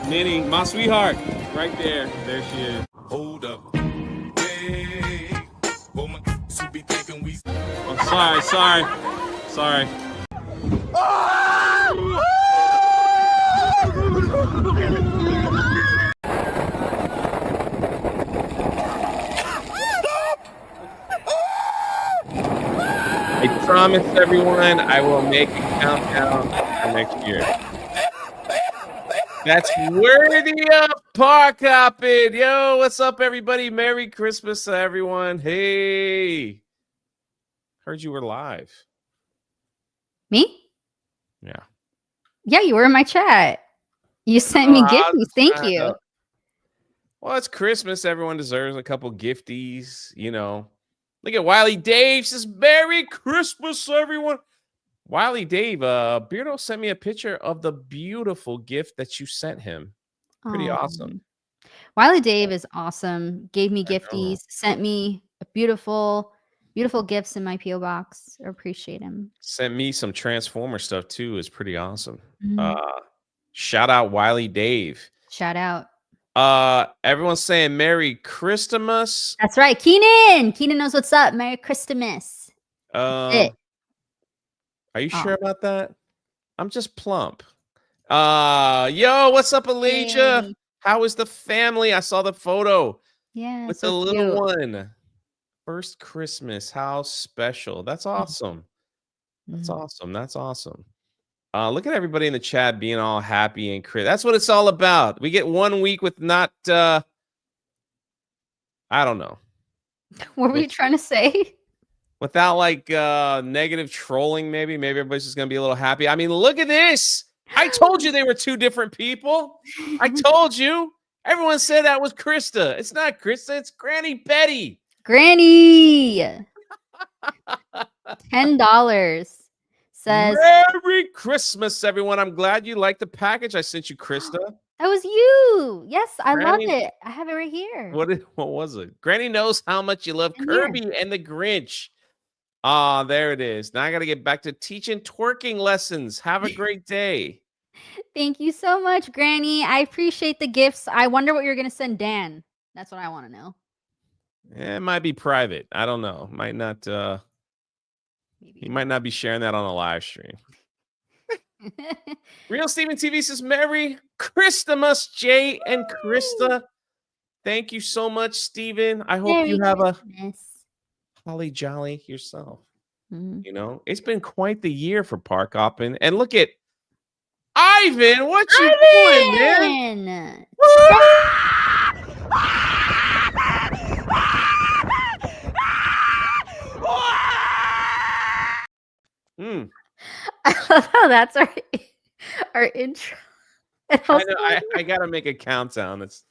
Minnie, my sweetheart, right there. There she is. Hold up. Hey. Oh my so be thinking we Oh, sorry. I promise everyone I will make a countdown for next year. That's worthy of park hopping. Yo, what's up, everybody? Merry Christmas, everyone. Hey, heard you were live. Me? Yeah. Yeah, you were in my chat. You sent me gifties. Thank you. Well, it's Christmas. Everyone deserves a couple gifties, you know. Look at Wiley Dave says, Merry Christmas, everyone. Wiley Dave, Beardo sent me a picture of the beautiful gift that you sent him. Pretty awesome. Wiley Dave is awesome. Gave me gifties, sent me a beautiful gifts in my P.O. box. I appreciate him. Sent me some Transformer stuff too. Is pretty awesome. Shout out Wiley Dave. Shout out. Everyone's saying Merry Christmas. That's right. Keenan knows what's up. Merry Christmas. Are you sure about that? I'm just plump. Yo, what's up, Elijah? Hey. How is the family? I saw the photo. Yeah, with the little one. First Christmas. How special. That's awesome. That's awesome. That's awesome. Look at everybody in the chat being all happy and that's what it's all about. We get 1 week with not I don't know. What were you trying to say? Without like negative trolling, maybe everybody's just gonna be a little happy. I mean, look at this. I told you they were two different people. I told you. Everyone said that was Krista. It's not Krista, it's Granny Betty. Granny. $10 says Merry Christmas, everyone. I'm glad you liked the package I sent you, Krista. That was you. Yes, I love it. I have it right here. What was it? Granny knows how much you love Kirby and the Grinch. Ah, there it is. Now I got to get back to teaching twerking lessons. Have a great day. Thank you so much, Granny. I appreciate the gifts. I wonder what you're going to send Dan. That's what I want to know. It might be private. I don't know. Might not. He might not be sharing that on a live stream. Real Steven TV says, Merry Christmas, Jay and Krista. Thank you so much, Steven. I hope you have a holly jolly yourself. You know, it's been quite the year for park hopping. And look at Ivan. What you doing, man? I love how that's our intro. I gotta make a countdown. It's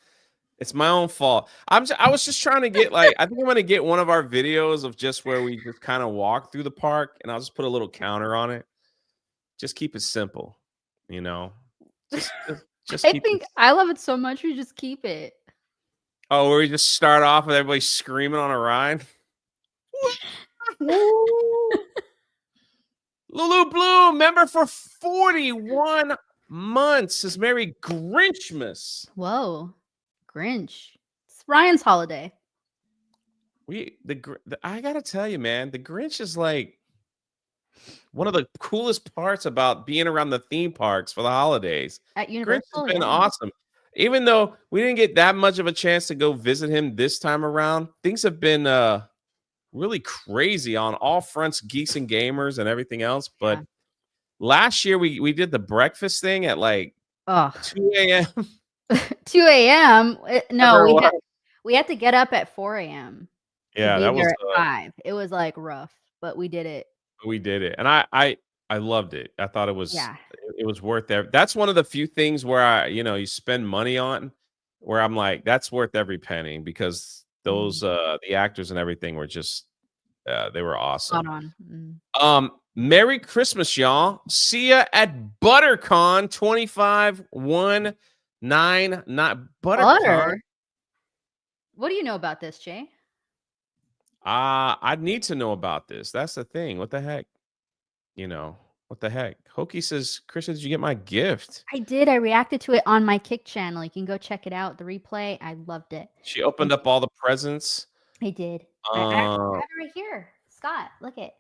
my own fault. I was just trying to get like I think I'm gonna get one of our videos of just where we just kind of walk through the park, and I'll just put a little counter on it. Just keep it simple, you know. Just I love it so much. We just keep it. Oh, where we just start off with everybody screaming on a ride. Lulu Blue, member for 41 months, says Merry Grinchmas. Whoa, Grinch. It's Ryan's holiday. I gotta tell you, man, the Grinch is like one of the coolest parts about being around the theme parks for the holidays. At Universal, Grinch has been awesome. Even though we didn't get that much of a chance to go visit him this time around, things have been really crazy on all fronts, Geeks and Gamers and everything else. But last year we did the breakfast thing at like 2 a.m. 2 a.m. No, we had to get up at 4 a.m. Yeah, that was at 5. It was like rough, but we did it. We did it, and I loved it. I thought it was it was worth it. That's one of the few things where you spend money on, where I'm like, that's worth every penny, because those the actors and everything were just they were awesome. Merry Christmas, y'all. See ya at ButterCon 25199. Butter. What do you know about this, Jay? I'd need to know about this. That's the thing. What the heck? What What the heck? Hokie says, Krista, did you get my gift? I did. I reacted to it on my Kick channel. You can go check it out. The replay. I loved it. She opened Thank up you. all the presents. I did. I have Uh, it right here. Scott, look it.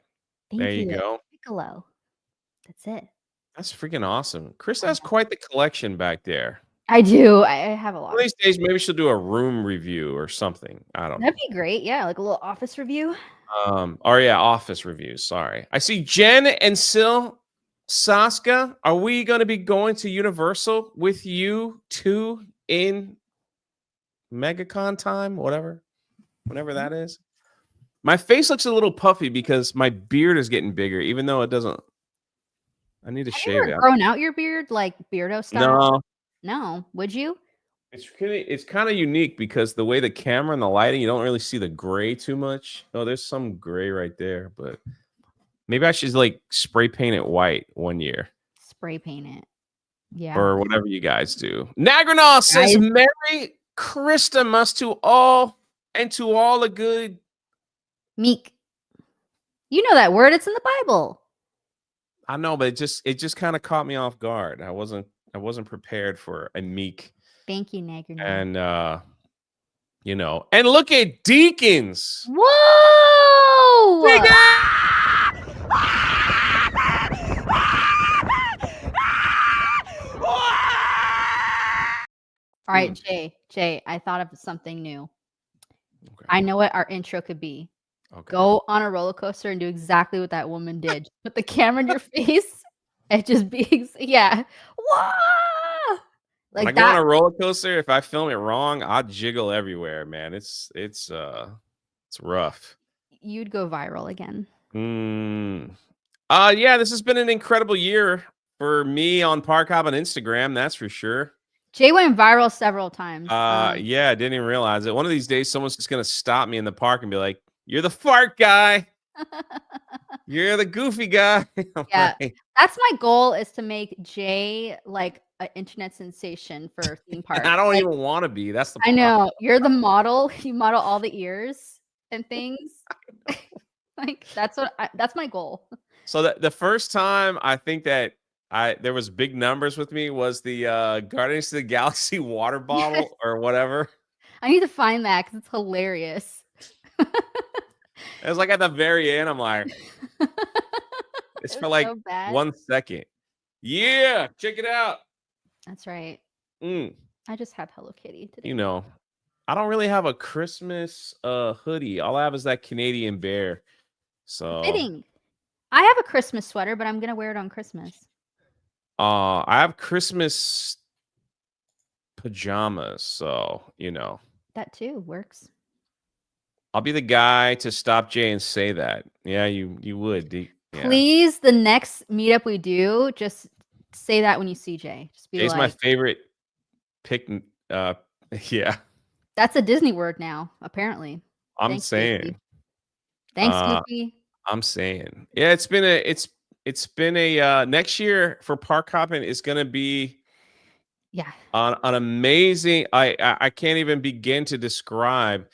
there Thank you you. go. Piccolo. That's it. That's freaking awesome. Krista has quite the collection back there. I do. I have a lot. One of these days, maybe she'll do a room review or something. I don't know. That'd be great. Yeah, like a little office review. Or yeah, office reviews. Sorry. I see Jen and Sil. Saska, are we going to be going to Universal with you two in MegaCon time? Whatever. Whenever that is. My face looks a little puffy because my beard is getting bigger, even though it doesn't. I need to Have shave you it. ever grown out your beard like Beardo style? No. No. Would you? It's kind of unique because the way the camera and the lighting, you don't really see the gray too much. Oh, there's some gray right there, but maybe I should like spray paint it white one year. Spray paint it. Yeah. Or whatever you guys do. Nagranaw says, Merry Christmas to all and to all the good. Meek. You know that word. It's in the Bible. I know, but it just kind of caught me off guard. I wasn't prepared for a meek. Thank you, Nagranaw. And you know, and look at Deacons. Whoa! All right, Jay, I thought of something new. Okay. I know what our intro could be. Okay. Go on a roller coaster and do exactly what that woman did. Put the camera in your face and just be, yeah. Whoa! Like when I go on a roller coaster, if I film it wrong, I'll jiggle everywhere, man. It's rough. You'd go viral again. Yeah, this has been an incredible year for me on Park Hop on Instagram, that's for sure. Jay went viral several times. Yeah, I didn't even realize it. One of these days, someone's just gonna stop me in the park and be like, "You're the fart guy. You're the goofy guy." Yeah, that's my goal, is to make Jay like an internet sensation for theme parks. I don't even want to be. That's the problem. I know you're the model. You model all the ears and things. Like that's my goal. So the first time I think that there was big numbers with me was the Guardians of the Galaxy water bottle or whatever. I need to find that because it's hilarious. It was like at the very end, I'm like, it's for like 1 second. Yeah, check it out. That's right. I just have Hello Kitty today. You know, I don't really have a Christmas hoodie. All I have is that Canadian bear. So fitting. I have a Christmas sweater, but I'm gonna wear it on Christmas. I have Christmas pajamas, so you know. That too works. I'll be the guy to stop Jay and say that. Yeah, you would. Yeah. Please, the next meetup we do, just say that when you see Jay. Just be Jay's like, my favorite pick. Yeah. That's a Disney word now, apparently. Thanks, saying. Thanks, Goofy. I'm saying. Yeah, it's been a next year for Park Hopping is gonna be an amazing. I can't even begin to describe.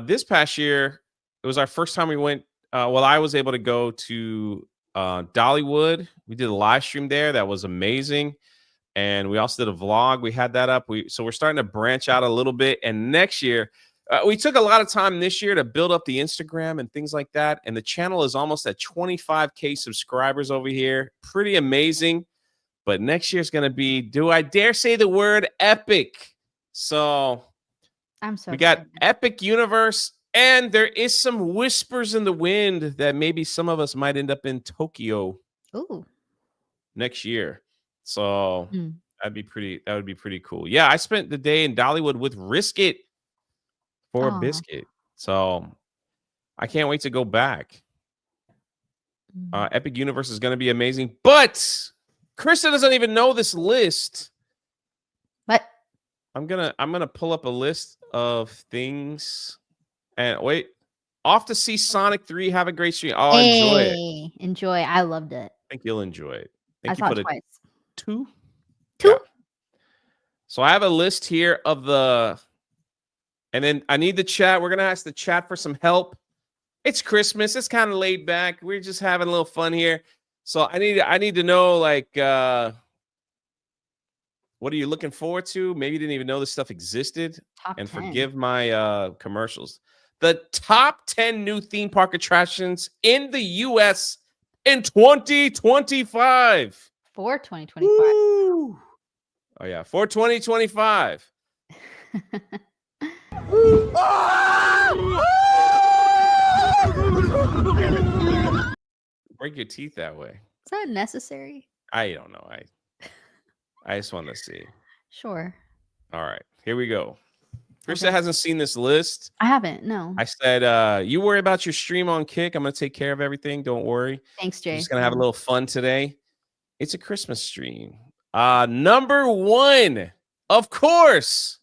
This past year, it was our first time we went. I was able to go to Dollywood. We did a live stream there. That was amazing. And we also did a vlog. We had that up. So we're starting to branch out a little bit. And next year, we took a lot of time this year to build up the Instagram and things like that. And the channel is almost at 25K subscribers over here. Pretty amazing. But next year's going to be, do I dare say the word epic? So we got Epic Universe. And there is some whispers in the wind that maybe some of us might end up in Tokyo next year. So that would be pretty cool. Yeah, I spent the day in Dollywood with Riskit for a biscuit. So I can't wait to go back. Epic Universe is going to be amazing. But Krista doesn't even know this list. What? I'm gonna pull up a list of things. And wait, off to see Sonic 3. Have a great stream. Oh, enjoy it. Enjoy. I loved it. I think you'll enjoy it. I saw it twice. 2? 2? Yeah. So I have a list here of and then I need the chat. We're going to ask the chat for some help. It's Christmas. It's kind of laid back. We're just having a little fun here. So I need to know, like, what are you looking forward to? Maybe you didn't even know this stuff existed. Top And 10. forgive my commercials. The top 10 new theme park attractions in the US in 2025. For 2025. Woo! Oh yeah, for 2025. Break your teeth that way. Is that necessary? I don't know. I just want to see. Sure. All right, here we go. Krista Okay. hasn't seen this list. I haven't. No. I said, you worry about your stream on Kick. I'm going to take care of everything. Don't worry. Thanks, We're Jay. just going to have a little fun today. It's a Christmas stream. Number 1, of course,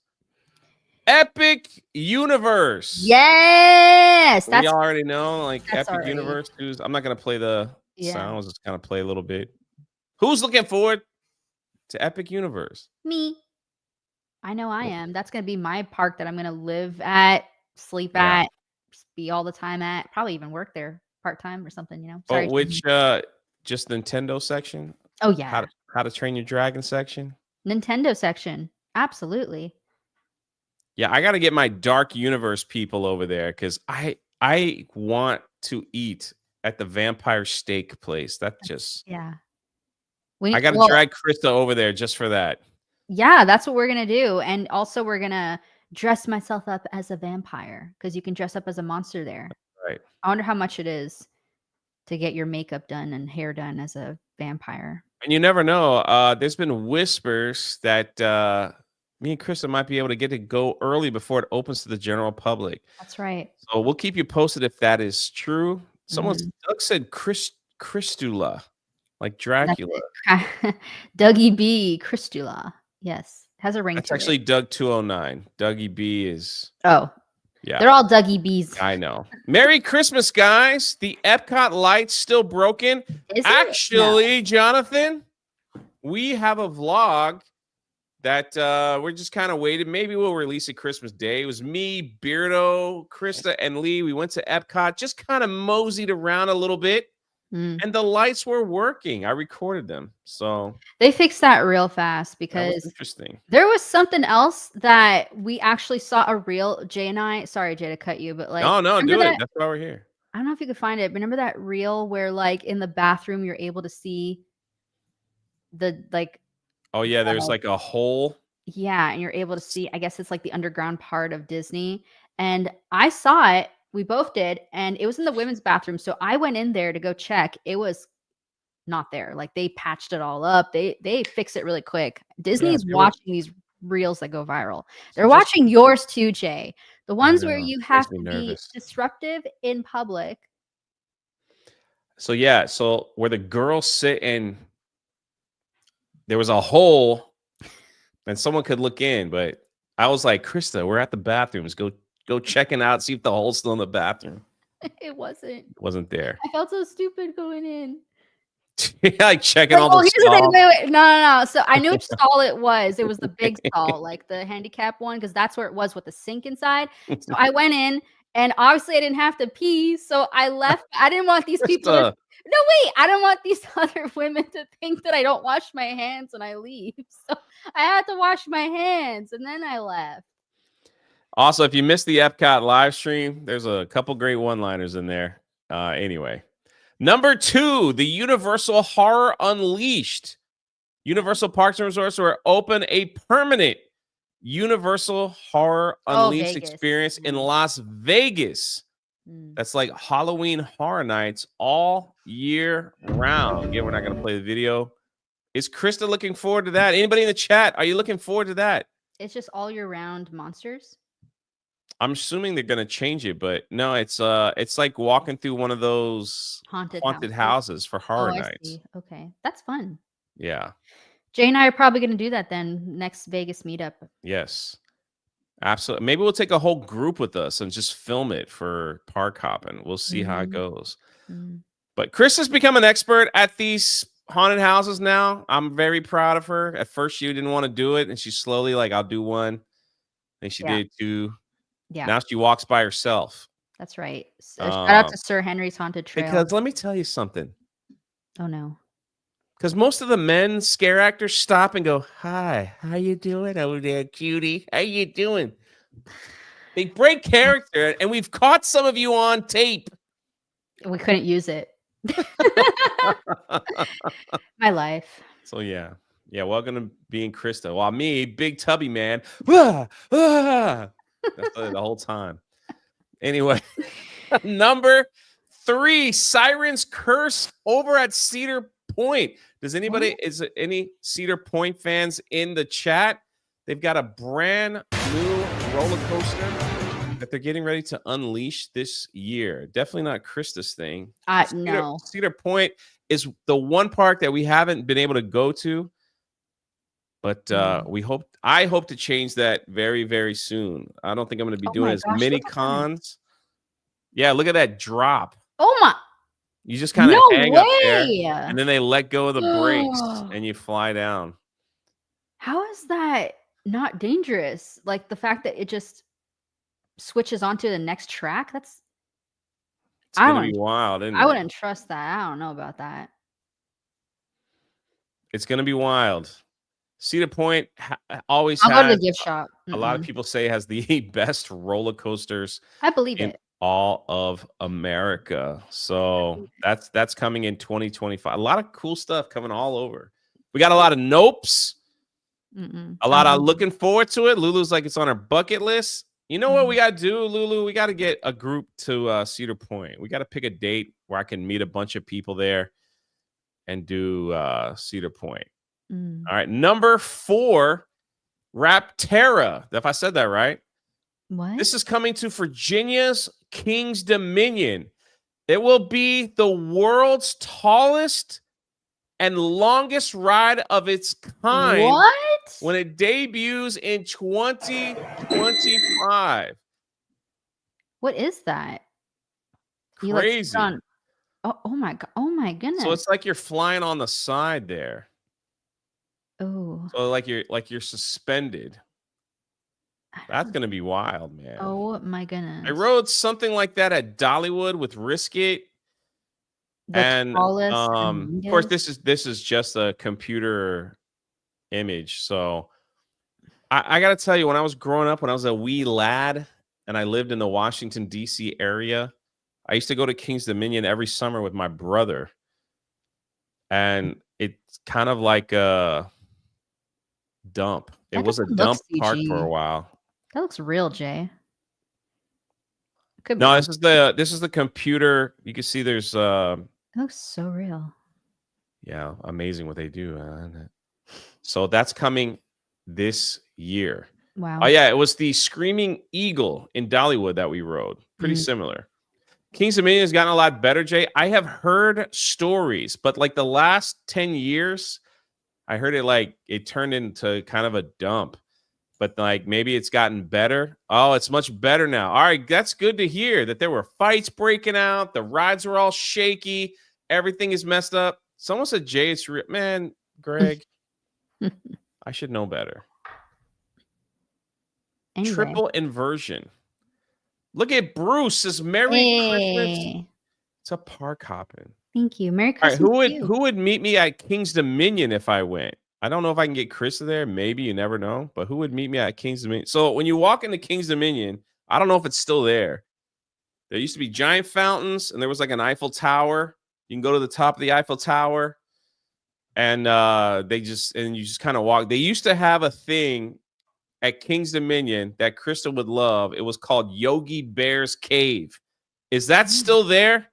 Epic Universe. Yes. We already know, like, Epic already. Universe. I'm not going to play the Yeah. sounds. Just kind of play a little bit. Who's looking forward to Epic Universe? Me. I know I am. That's going to be my park that I'm going to live at, sleep at, be all the time at, probably even work there part-time or something, you know. Sorry. Oh, which just Nintendo section? Oh yeah. How to Train Your Dragon section? Nintendo section. Absolutely. Yeah, I got to get my Dark Universe people over there because I want to eat at the vampire steak place. Yeah. I got to drag Krista over there just for that. Yeah, that's what we're gonna do. And also we're gonna dress myself up as a vampire because you can dress up as a monster there. Right. I wonder how much it is to get your makeup done and hair done as a vampire. And you never know. There's been whispers that me and Krista might be able to get to go early before it opens to the general public. That's right. So we'll keep you posted if that is true. Doug said Christula, like Dracula. Dougie B. Christula. Yes. Has a ring That's to actually it. Doug 209. Dougie B is. Oh. Yeah. They're all Dougie B's. I know. Merry Christmas, guys. The Epcot light's still broken. Actually, Jonathan, we have a vlog that we're just kind of waiting. Maybe we'll release it Christmas Day. It was me, Beardo, Krista, and Lee. We went to Epcot, just kind of moseyed around a little bit. And the lights were working. I recorded them. So they fixed that real fast because interesting. There was something else that we actually saw a reel. Jay and I, sorry, Jay, to cut you, but like, no, do it. That's why we're here. I don't know if you could find it, but remember that reel where like in the bathroom you're able to see the like. Oh yeah, there's like a hole. Yeah, and you're able to see. I guess it's like the underground part of Disney, and I saw it. We both did, and it was in the women's bathroom. So I went in there to go check. It was not there. Like they patched it all up. They fix it really quick. Disney's watching these reels that go viral. They're watching yours too, Jay. The ones where you have to be disruptive in public. So yeah, so where the girls sit and there was a hole and someone could look in, but I was like, Krista, we're at the bathrooms. Go checking out, see if the hole's still in the bathroom. It wasn't. It wasn't there. I felt so stupid going in. Like checking all the stalls. Wait. No. So I knew which stall it was. It was the big stall, like the handicap one, because that's where it was with the sink inside. So I went in, and obviously I didn't have to pee, so I left. I didn't want these people. No, wait. I don't want these other women to think that I don't wash my hands when I leave. So I had to wash my hands, and then I left. Also, if you missed the Epcot live stream, there's a couple great one-liners in there. Anyway. Number 2, the Universal Horror Unleashed. Universal Parks and Resorts will open a permanent Universal Horror Unleashed experience in Las Vegas. That's like Halloween Horror Nights all year round. Again, we're not going to play the video. Is Krista looking forward to that? Anybody in the chat, are you looking forward to that? It's just all year round monsters. I'm assuming they're gonna change it, but no, it's like walking through one of those haunted houses for horror nights. See. Okay, that's fun. Yeah, Jay and I are probably gonna do that then next Vegas meetup. Yes, absolutely. Maybe we'll take a whole group with us and just film it for Park Hoppin'. We'll see how it goes. But Chris has become an expert at these haunted houses now. I'm very proud of her. At first, she didn't want to do it, and she slowly like, I'll do one. And she did 2. Yeah. Now she walks by herself. That's right. Shout out to Sir Henry's Haunted Trail. Because let me tell you something. Oh no. Because most of the men scare actors stop and go, "Hi, how you doing over there, cutie? How you doing?" They break character, and we've caught some of you on tape. We couldn't use it. My life. So yeah. Welcome to being Krista. While me, big tubby man, that's the whole time. Anyway, number 3, Siren's Curse over at Cedar Point. Is any Cedar Point fans in the chat? They've got a brand new roller coaster that they're getting ready to unleash this year. Definitely not Krista's thing. No. Cedar Point is the one park that we haven't been able to go to, but I hope to change that very, very soon. I don't think I'm going to be doing as many cons. Yeah, look at that drop. Oh my! You just kind of hang up there, and then they let go of the brakes, and you fly down. How is that not dangerous? Like the fact that it just switches onto the next track? It's gonna be wild, isn't it? I wouldn't trust that. I don't know about that. It's gonna be wild. Cedar Point always I'll has. go to the gift shop. A lot of people say has the best roller coasters. I believe it. All of America. So that's coming in 2025. A lot of cool stuff coming all over. We got a lot of nopes. A lot of looking forward to it. Lulu's like it's on her bucket list. You know what we got to do, Lulu? We got to get a group to Cedar Point. We got to pick a date where I can meet a bunch of people there and do Cedar Point. All right. Number 4, Rapterra. If I said that right. What? This is coming to Virginia's Kings Dominion. It will be the world's tallest and longest ride of its kind. What? When it debuts in 2025. What is that? Crazy. Oh my god. Oh my goodness. So it's like you're flying on the side there. Oh. So like you're suspended. That's going to be wild, man. Oh my goodness. I rode something like that at Dollywood with Riskit. And of course this is just a computer image. So I got to tell you, when I was growing up, when I was a wee lad and I lived in the Washington DC area, I used to go to Kings Dominion every summer with my brother. And it's kind of like a dump. It was a dump park for a while. That looks real, Jay. No, this is the computer. You can see there's it looks so real. Yeah, amazing what they do. So that's coming this year. Wow. Oh yeah, it was the Screaming Eagle in Dollywood that we rode. Pretty similar. Kings Dominion has gotten a lot better, Jay. I have heard stories, but like the last 10 years, I heard it turned into kind of a dump. But like maybe it's gotten better. Oh, it's much better now. All right, that's good to hear that there were fights breaking out. The rides were all shaky. Everything is messed up. Someone said, Jay, it's real. Man, Greg, I should know better. Anyway. Triple inversion. Look at Bruce. Says Merry Christmas. It's a park hopping. Thank you. Merry Christmas. All right, who would meet me at Kings Dominion if I went? I don't know if I can get Krista there. Maybe, you never know. But who would meet me at Kings Dominion? So when you walk into Kings Dominion, I don't know if it's still there. There used to be giant fountains, and there was like an Eiffel Tower. You can go to the top of the Eiffel Tower, and you just kind of walk. They used to have a thing at Kings Dominion that Krista would love. It was called Yogi Bear's Cave. Is that still there?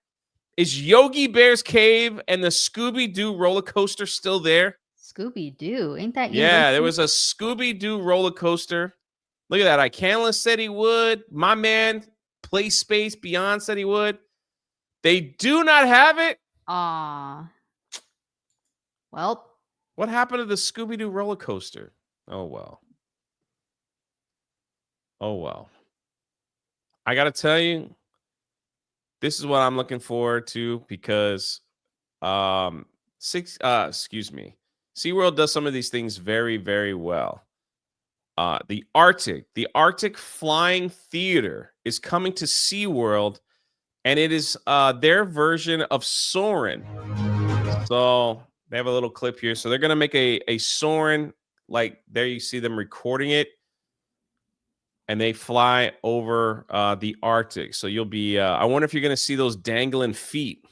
Is Yogi Bear's Cave and the Scooby-Doo roller coaster still there? Scooby-Doo, ain't that? Yeah, there was a Scooby-Doo roller coaster. Look at that. Icanla said he would. My man, Play Space Beyond said he would. They do not have it. Well, what happened to the Scooby-Doo roller coaster? Oh well. I got to tell you, this is what I'm looking forward to because SeaWorld does some of these things very, very well. The Arctic Flying Theater is coming to SeaWorld, and it is their version of Soarin'. So they have a little clip here. So they're gonna make a Soarin', like there you see them recording it, and they fly over the Arctic. So you'll be. I wonder if you're gonna see those dangling feet,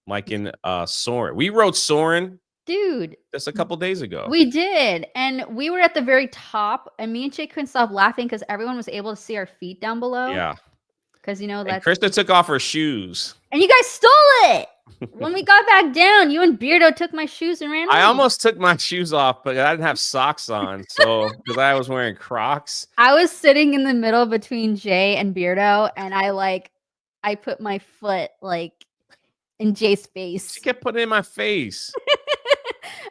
like in Soarin'. We rode Soarin', dude, just a couple days ago. We did, and we were at the very top, and me and Jay couldn't stop laughing because everyone was able to see our feet down below. Yeah, because and Krista took off her shoes, and you guys stole it. When we got back down, you and Beardo took my shoes and ran away. I almost took my shoes off, but I didn't have socks on, so because I was wearing Crocs. I was sitting in the middle between Jay and Beardo, and I put my foot like in Jay's face. She kept putting it in my face.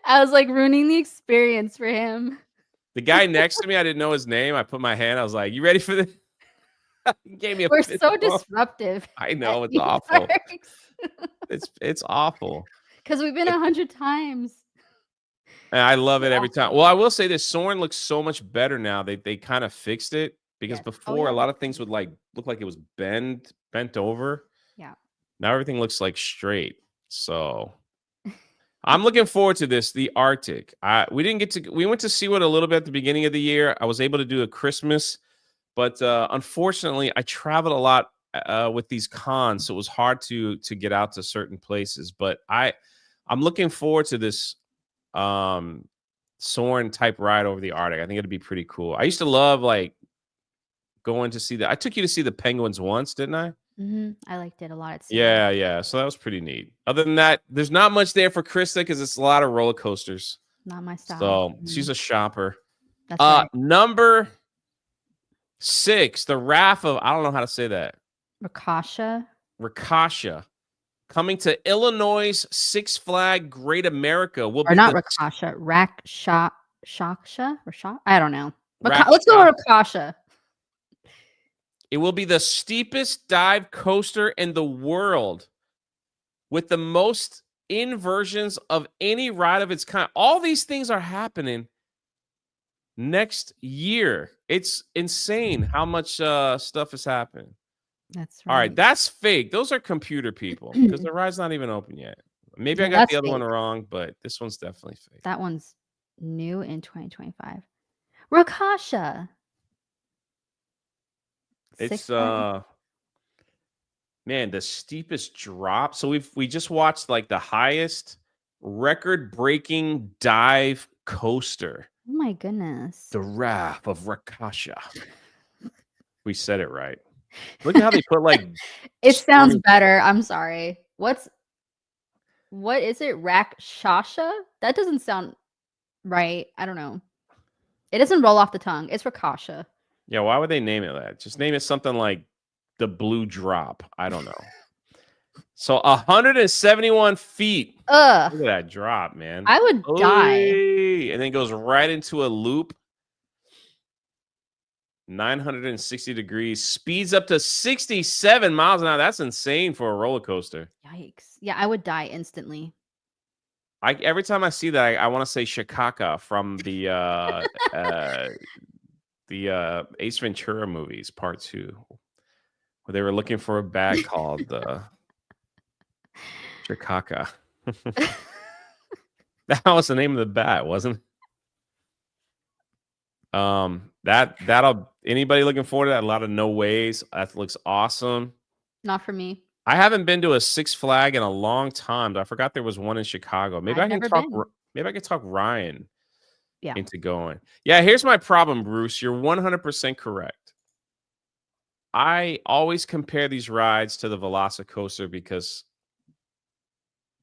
I was like ruining the experience for him. The guy next to me, I didn't know his name. I put my hand. I was like, "You ready for this?" He gave me a. We're so disruptive. I know, it's awful. It's awful. Because we've been 100 times. And I love it every time. Well, I will say this: Soarin' looks so much better now. They kind of fixed it because before a lot of things would like look like it was bent over. Yeah. Now everything looks like straight. So I'm looking forward to this. The Arctic. We went to see it a little bit at the beginning of the year. I was able to do a Christmas, but unfortunately, I traveled a lot with these cons, so it was hard to get out to certain places. But I'm looking forward to this Soarin' type ride over the Arctic. I think it'd be pretty cool. I used to love like going to see I took you to see the penguins once, didn't I? Mm-hmm. I liked it a lot. Yeah. So that was pretty neat. Other than that, there's not much there for Krista because it's a lot of roller coasters. Not my style. So she's a shopper. That's right. Number 6, the Wrath of, I don't know how to say that. Rakasha. Coming to Illinois Six Flag Great America. Or not Rakasha. Shaksha? I don't know. Let's go with Rakasha. It will be the steepest dive coaster in the world with the most inversions of any ride of its kind. All these things are happening next year. It's insane how much stuff is happening. That's right. All right, that's fake. Those are computer people because the ride's not even open yet. Maybe I got the other one wrong, but this one's definitely fake. That one's new in 2025. Rakasha. It's man, the steepest drop. So we just watched like the highest record-breaking dive coaster. Oh my goodness. The Wrath of Rakasha. We said it right. Look at how they put like it sounds better. I'm sorry. What is it? Rakshasha? That doesn't sound right. I don't know. It doesn't roll off the tongue. It's Rakasha. Yeah, why would they name it that? Just name it something like the Blue Drop. I don't know. So 171 feet. Ugh. Look at that drop, man. I would die. And then goes right into a loop. 960 degrees. Speeds up to 67 miles an hour. That's insane for a roller coaster. Yikes. Yeah, I would die instantly. Every time I see that, I want to say Shikaka from the Ace Ventura movies, Part 2, where they were looking for a bag called Shikaka. That was the name of the bat, wasn't it? That'll anybody looking forward to that? A lot of no ways. That looks awesome. Not for me. I haven't been to a Six Flag in a long time. I forgot there was one in Chicago. Maybe I can talk Ryan into going. Yeah, here's my problem, Bruce. You're 100% correct. I always compare these rides to the Velocicoaster because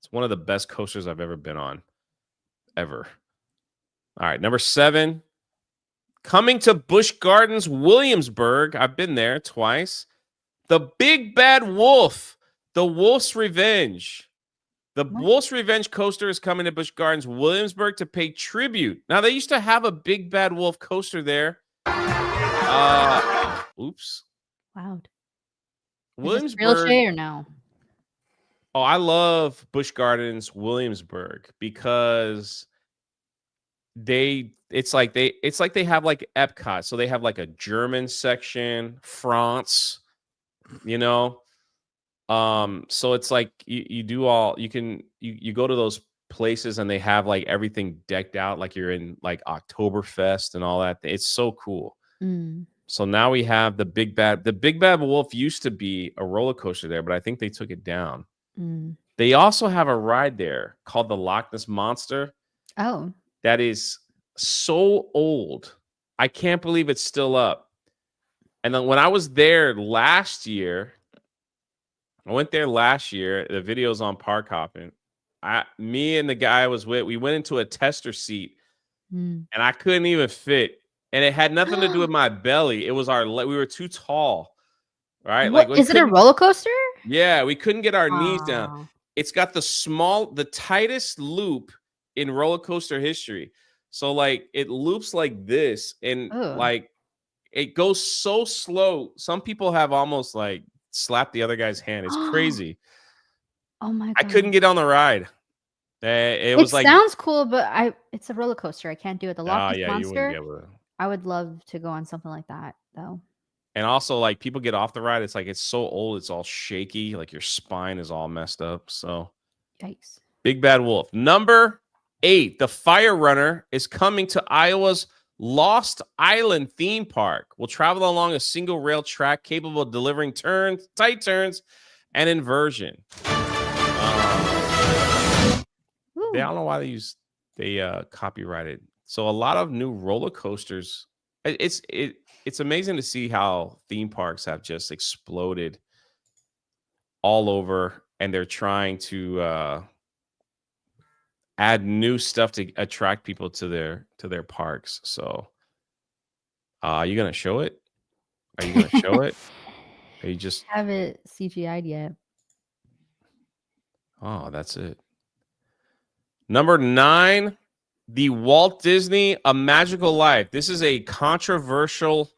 it's one of the best coasters I've ever been on. Ever. All right, number 7. Coming to Busch Gardens, Williamsburg. I've been there twice. The Big Bad Wolf. The Wolf's Revenge. The Wolf's Revenge coaster is coming to Busch Gardens, Williamsburg to pay tribute. Now, they used to have a Big Bad Wolf coaster there. Oops. Wow. Williamsburg. Real shit or no? Oh, I love Busch Gardens, Williamsburg because it's like they have like Epcot. So they have like a German section, France, you know. So it's like you do all you go to those places and they have like everything decked out like you're in like Oktoberfest and all that. It's so cool. Mm, So now we have the Big Bad Wolf used to be a roller coaster there, but I think they took it down. mm. They also have a ride there called the Loch Ness Monster Oh. that is so old. I can't believe it's still up. And then when I was there last year, I went there last year. The video's on Park Hoppin. Me and the guy I was with, we went into a tester seat Mm. and I couldn't even fit. And it had nothing to do with my belly. It was we were too tall, right? Like What we is it a couldn't, roller coaster? yeah, we couldn't get our knees down. Aw. It's got the tightest loop in roller coaster history. So like it loops like this and Ugh. like it goes so slow. Some people have almost like slapped the other guy's hand. It's crazy. Oh my I couldn't god. get on the ride. It It was like, sounds cool, but it's a roller coaster. I can't do it. The Loch oh Ness yeah, you wouldn't be Monster, able to. I would love to go on something like that, though. And also, like people get off the ride, it's like it's so old, it's all shaky, like your spine is all messed up. So, Yikes. Big Bad Wolf. Number 8, the Fire Runner is coming to Iowa's Lost Island theme park. Will travel along a single rail track capable of delivering tight turns, and inversion. I don't know why they copyrighted. So a lot of new roller coasters. It's amazing to see how theme parks have just exploded all over, and they're trying to add new stuff to attract people to their parks. So, are you gonna show it? Are you gonna show it? Are you just? Have it CGI'd yet. Oh, that's it. Number 9, the Walt Disney A Magical Life. This is a controversial.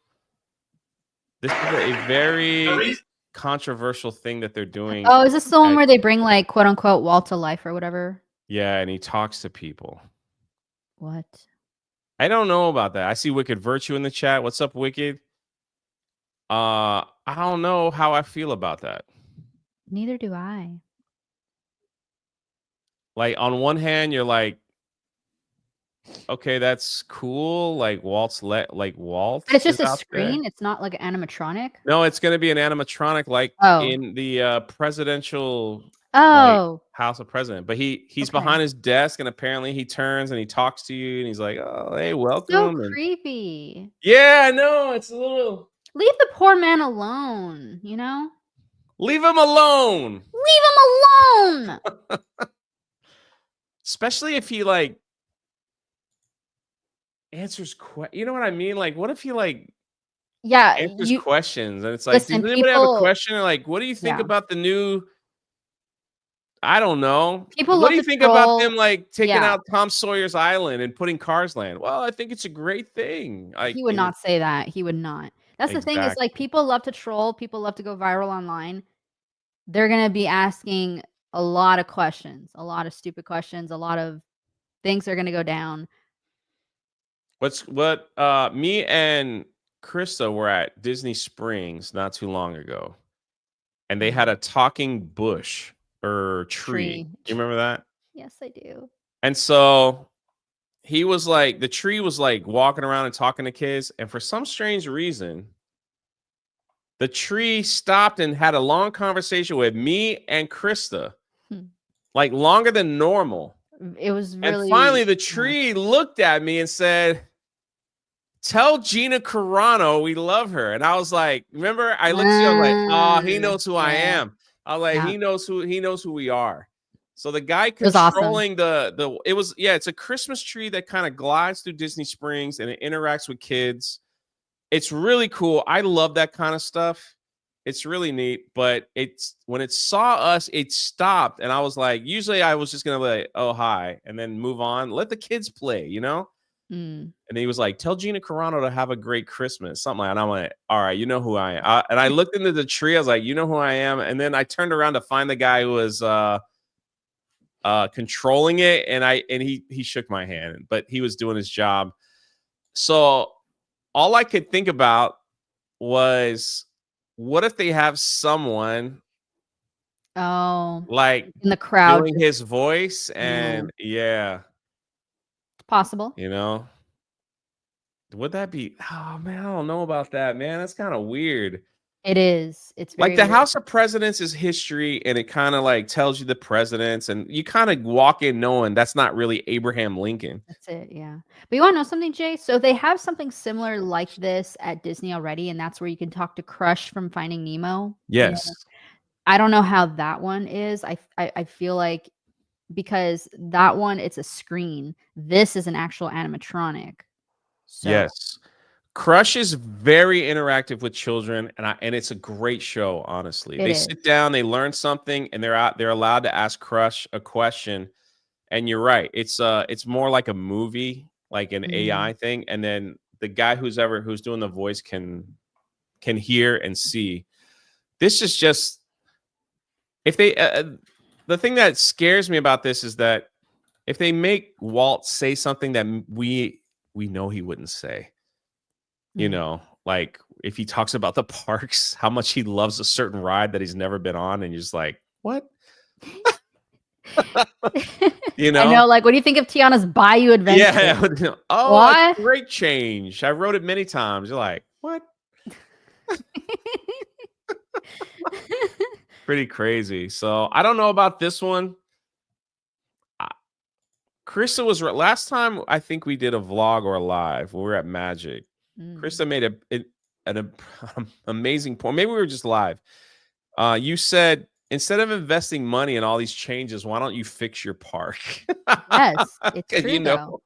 This is a very controversial thing that they're doing. Oh, is this the one where they bring like quote unquote Walt to life or whatever? Yeah, and he talks to people. What? I don't know about that. I see Wicked Virtue in the chat. What's up, Wicked? I don't know how I feel about that. Neither do I. Like on one hand, you're like, okay, that's cool. Like Walt. But it's just a screen. It's not like an animatronic. No, it's gonna be an animatronic, like in the presidential House of President. But he's behind his desk, and apparently he turns and he talks to you, and he's like, "Oh, hey, welcome." So creepy. Yeah, I know. It's a little. Leave the poor man alone. You know. Leave him alone. Leave him alone. Especially if he like answers you know what I mean? Like, what if he like answers questions and it's like, listen, does anybody have a question? Like, what do you think about the new? I don't know. What do you think about them like taking out Tom Sawyer's Island and putting Cars Land? Well, I think it's a great thing. Like, he would not say that. He would not. That's the thing is like people love to troll. People love to go viral online. They're gonna be asking a lot of questions, a lot of stupid questions, a lot of things are gonna go down. Me and Krista were at Disney Springs not too long ago, and they had a talking bush or tree. You remember that? Yes, I do. And so he was like, the tree was like walking around and talking to kids, and for some strange reason, the tree stopped and had a long conversation with me and Krista, like longer than normal. It was really. And finally, the tree looked at me and said, "Tell Gina Carano we love her." And I was like, remember, I looked at you, I was like, oh, he knows who I am. I was like, he knows who we are. So the guy controlling it's a Christmas tree that kind of glides through Disney Springs and it interacts with kids. It's really cool. I love that kind of stuff. It's really neat, but when it saw us, it stopped. And I was like, usually I was just going to be like, oh, hi, and then move on. Let the kids play, you know? And he was like, tell Gina Carano to have a great Christmas, something like that. And I'm like, all right, you know who I am. And I looked into the tree. I was like, you know who I am. And then I turned around to find the guy who was controlling it. And he shook my hand, but he was doing his job. So all I could think about was, what if they have someone Oh, like in the crowd. doing his voice, and Ooh, yeah, possible. you know, would that be? Oh man, I don't know about that, man. That's kind of weird. It is. It's Like very the weird. House of Presidents is history, and it kind of like tells you the presidents, and you kind of walk in knowing that's not really Abraham Lincoln. That's it, yeah. But you wanna know something, Jay? So they have something similar like this at Disney already, and that's where you can talk to Crush from Finding Nemo. You know, Yes, I don't know how that one is. I feel like because that one, it's a screen. This is an actual animatronic. So yes. Crush is very interactive with children, and it's a great show, honestly. it They is. sit down, they learn something, and they're allowed to ask Crush a question. And you're right. It's more like a movie, like an Mhm. AI thing, and then the guy who's doing the voice can hear and see. This is just if they the thing that scares me about this is that if they make Walt say something that we know he wouldn't say, Mm. like if he talks about the parks, how much he loves a certain ride that he's never been on, and you're just like, what? You I know? know, like, what do you think of Tiana's Bayou Adventure? Yeah. Oh, it's What? a great change. I wrote it many times. You're like, what? Pretty crazy. So I don't know about this one. I- Krista was last time I think we did a vlog or a live. We were at Magic. Mm. Krista made an amazing point. Maybe we were just live. You said instead of investing money in all these changes, why don't you fix your park? Yes, it's 'Cause, true, though.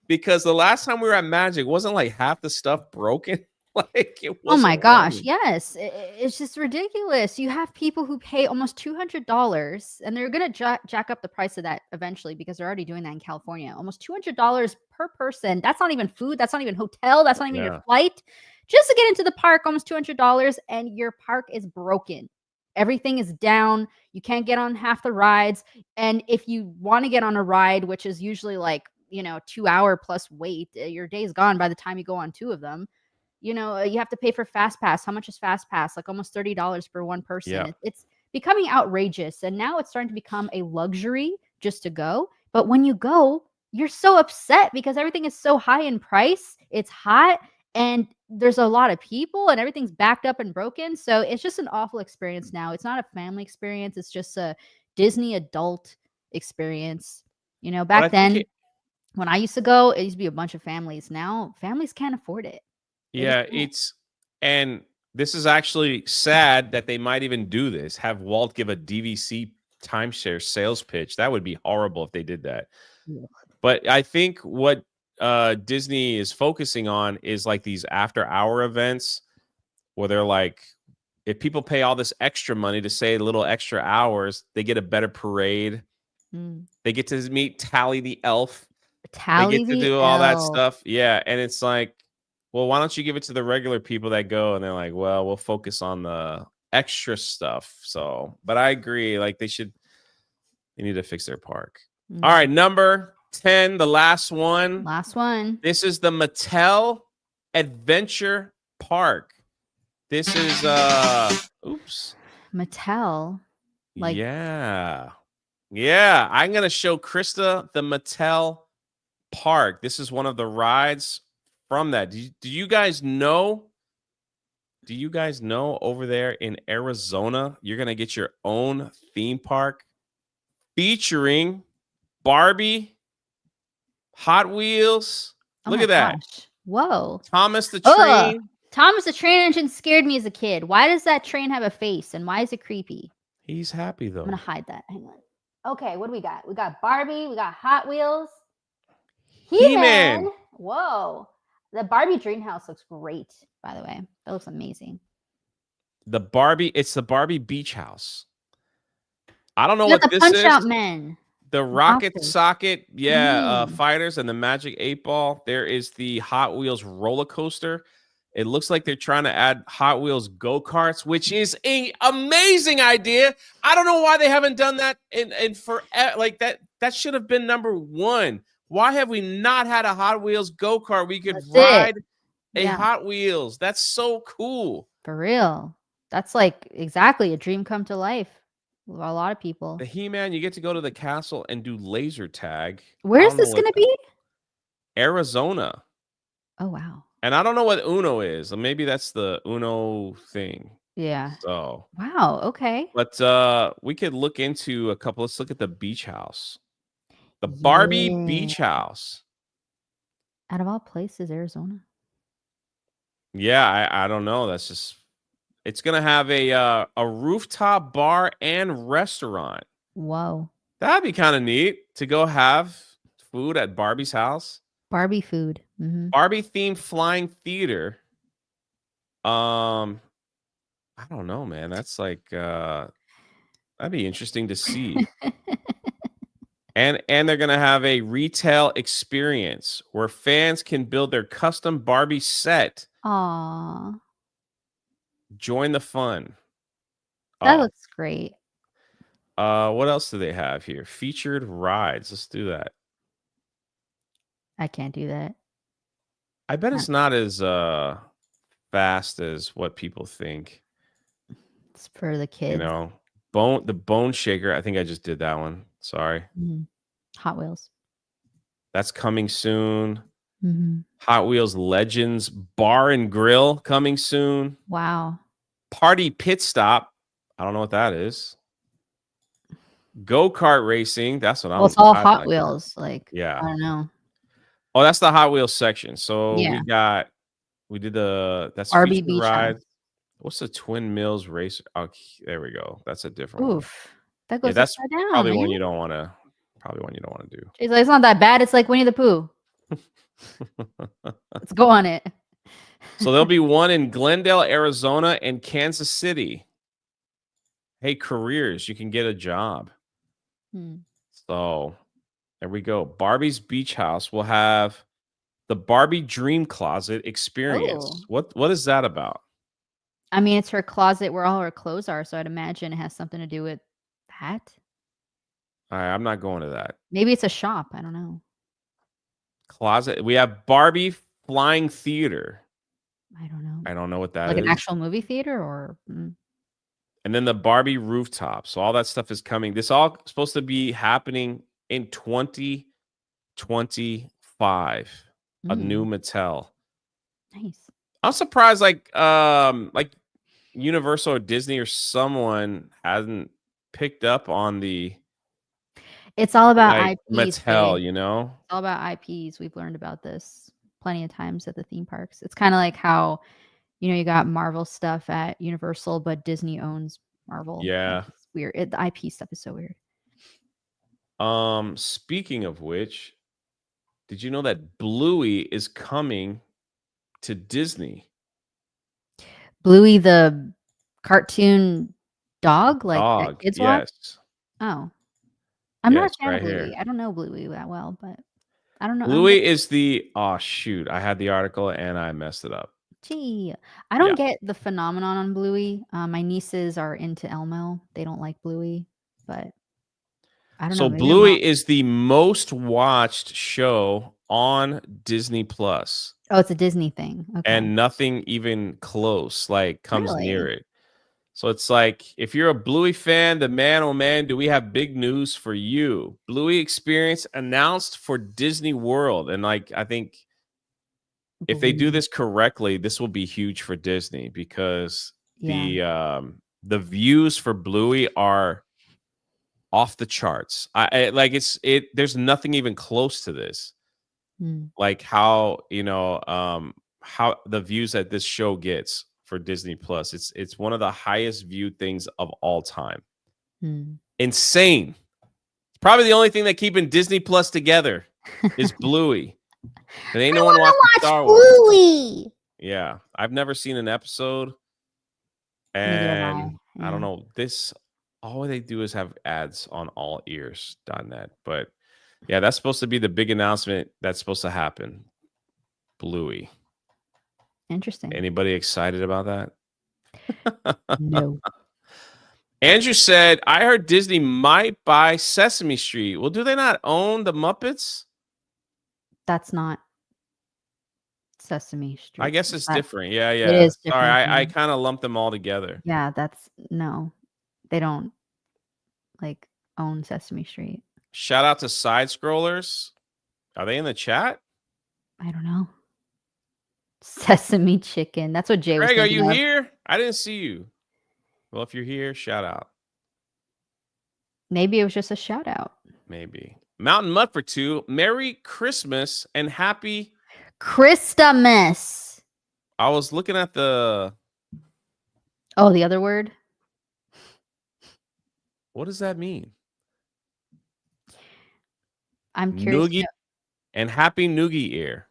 because the last time we were at Magic, wasn't like half the stuff broken. Like it Oh wasn't my gosh, running. yes. It's just ridiculous. You have people who pay almost $200 and they're gonna jack up the price of that eventually because they're already doing that in California. Almost $200 per person. That's not even food. That's not even hotel. That's not even your Yeah. flight. Just to get into the park, almost $200, and your park is broken. Everything is down. You can't get on half the rides. And if you want to get on a ride, which is usually like, 2 hour plus wait, your day's gone by the time you go on two of them. You have to pay for fast pass. How much is fast pass? Like almost $30 for one person. Yeah. It's becoming outrageous, and now it's starting to become a luxury just to go. But when you go, you're so upset because everything is so high in price. It's hot, and there's a lot of people, and everything's backed up and broken. So it's just an awful experience now. It's not a family experience. It's just a Disney adult experience. But I Back think then when I used to go, it used to be a bunch of families. Now families can't afford it. They just yeah, can't. and this is actually sad that they might even do this. Have Walt give a DVC timeshare sales pitch. That would be horrible if they did that. Yeah. But I think what Disney is focusing on is like these after hour events where they're like, if people pay all this extra money to say a little extra hours, they get a better parade. Mm. They get to meet Tally the elf. They Tally get to the do all that elf. stuff. Yeah, and it's like, well, why don't you give it to the regular people that go? And they're like, well, we'll focus on the extra stuff. So, but I agree. Like they need to fix their park. All Mm. right, number 10, the last one. Last one. This is the Mattel Adventure Park. This is oops. Mattel. Like, Yeah. Yeah, I'm going to show Krista the Mattel Park. This is one of the rides from that. Do you guys know? Do you guys know over there in Arizona, you're going to get your own theme park featuring Barbie, Hot Wheels. oh Look my at that. gosh. Whoa. Thomas the Ugh. Train. Thomas the Train Engine scared me as a kid. Why does that train have a face and why is it creepy? He's happy I'm gonna though. hide that. Hang on. Okay, what do we got? We got Barbie, we got Hot Wheels, He-Man. He-Man. Whoa. The Barbie Dream House looks great, by the way. That looks amazing. It's the Barbie Beach House. I don't know We got what the this Punch is. Out Men. The Rocket Monsters. Socket, yeah, Mm. fighters and the Magic 8 Ball. There is the Hot Wheels roller coaster. It looks like they're trying to add Hot Wheels go-karts, which is an amazing idea. I don't know why they haven't done that in for like that. That should have been number one. Why have we not had a Hot Wheels go-kart? We could That's it. ride a Yeah, Hot Wheels. That's so cool. for real. That's like exactly a dream come to life. A lot of people. The He-Man, you get to go to the castle and do laser tag. I Where is don't know this what gonna be? Arizona. Oh, wow. And I don't know what Uno is. Maybe that's the Uno thing. Yeah. So, Wow, okay. but we could look into a couple. Let's look at the beach house. The Barbie Yeah. beach house. Out of all places, Arizona. Yeah, I don't know. That's just it's gonna have a rooftop bar and restaurant. Whoa. That'd be kind of neat to go have food at Barbie's house. Barbie food. Mhm. Barbie themed flying theater. Um, I don't know, man. That's like that'd be interesting to see. And they're gonna have a retail experience where fans can build their custom Barbie set. Aw. Join the fun. That Oh, looks great. what else do they have here? Featured rides. Let's do that. I can't do that. I bet Uh, it's not as fast as what people think. It's for the You kids. know, the bone shaker. I think I just did that one. Sorry. Mhm. Hot Wheels. That's coming soon. Mhm. Hot Wheels Legends Bar and Grill coming soon. Wow. Party Pit Stop. I don't know what that is. Go-kart racing. That's what Well, it's all I Hot like that. Wheels, like, I Yeah. don't know. Oh, that's the Hot Wheels section. So Yeah. we did that's Barbie featured Beach House. ride. What's the Twin Mills race? Oh, there we go. That's a different one. Oof. That Yeah, goes that's upside down, probably man. one you don't want to do. She's like, "It's not that bad. It's like Winnie the Pooh. Let's go on it." So there'll be one in Glendale, Arizona, and Kansas City. Hey, careers, you can get a job. Hmm. So there we go. Barbie's Beach House will have the Barbie Dream Closet experience. Oh. What is that about? I mean, it's her closet where all her clothes are, so I'd imagine it has something to do with that. All right, I'm not going to that. Maybe it's a shop. I don't know. Closet. We have Barbie Flying Theater. I don't know. I don't know what that Like is. an actual movie theater or And then the Barbie Rooftop. So all that stuff is coming. This all supposed to be happening in 2025. A new Mattel. Nice. I'm surprised like Universal or Disney or someone hasn't picked up on the It's all about like IPs, Mattel, It's you know? all about IPs. We've learned about this plenty of times at the theme parks. It's kinda like how, you got Marvel stuff at Universal, but Disney owns Marvel. Like, Yeah. it's weird. The IP stuff is so weird. Speaking of which, did you know that Bluey is coming to Disney? Bluey the cartoon dog, like, that Dog, kids watch? yes. Oh. I'm not Yes, a fan of right Bluey. here. I don't know Bluey that well, but I don't know. I don't get Bluey is the oh shoot, I had the article and I messed it up. Gee, I Yeah. don't get the phenomenon on Bluey. My nieces are into Elmo. They don't like Bluey, but I don't know, So maybe I'm wrong. Bluey is the most watched show on Disney Plus, Oh, it's a Disney thing. Okay. and nothing even close like comes near Really? it. So it's like if you're a Bluey fan, the man oh man, do we have big news for you? Bluey experience announced for Disney World, and like I think if they do Bluey. this correctly, this will be huge for Disney because Yeah. the views for Bluey are off the charts. I like there's nothing even close to this. Mm, Like how the views that this show gets for Disney Plus. It's one of the highest viewed things of all time. mm. Insane. It's probably the only thing that keeping Disney Plus together is Bluey. There ain't I no one wanna watching watch Star Wars. Bluey. Yeah, I've never seen an episode, Neither have I. and I don't Yeah. know. This all they do is have ads on allears.net. But yeah, that's supposed to be the big announcement that's supposed to happen. Bluey. Interesting. Anybody excited about that? No. Andrew said, I heard Disney might buy Sesame Street. Well, do they not own the Muppets? That's not Sesame Street. I guess it's That different. Yeah, It yeah. is Sorry, different, I yeah. kind of lumped them all together. Yeah, that's no. They don't like own Sesame Street. Shout out to Side Scrollers. Are they in the chat? I don't know. Sesame Chicken. That's what Jay was Greg, are thinking you of. here? I didn't see you. Well, if you're here, shout out. Maybe it was just a shout out. Maybe. Mountain Mud for 2. Merry Christmas and happy Christmas. I was looking at the. Oh, the other word. What does that mean? I'm curious. Noogie and happy Noogie ear.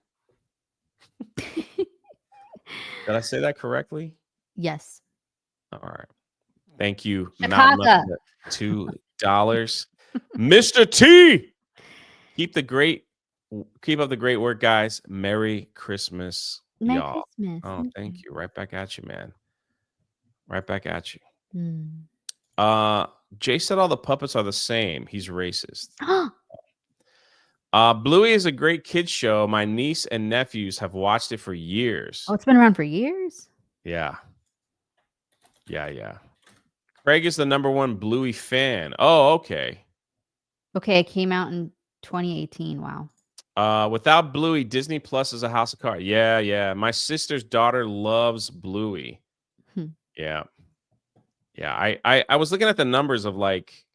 Did I say that correctly? Yes. All right. Thank you. Chicago. $2. Mr. T. Keep up the great work, guys. Merry Christmas, Merry y'all. Christmas. Oh, thank you. Right back at you, man. Right back at you. Jay said all the puppets are the same. He's racist. Bluey is a great kids show. My niece and nephews have watched it for years. Oh, it's been around for years? Yeah. Craig is the #1 Bluey fan. Oh, okay. Okay, it came out in 2018. Wow. Without Bluey, Disney Plus is a house of cards. Yeah. My sister's daughter loves Bluey. Yeah. I was looking at the numbers of like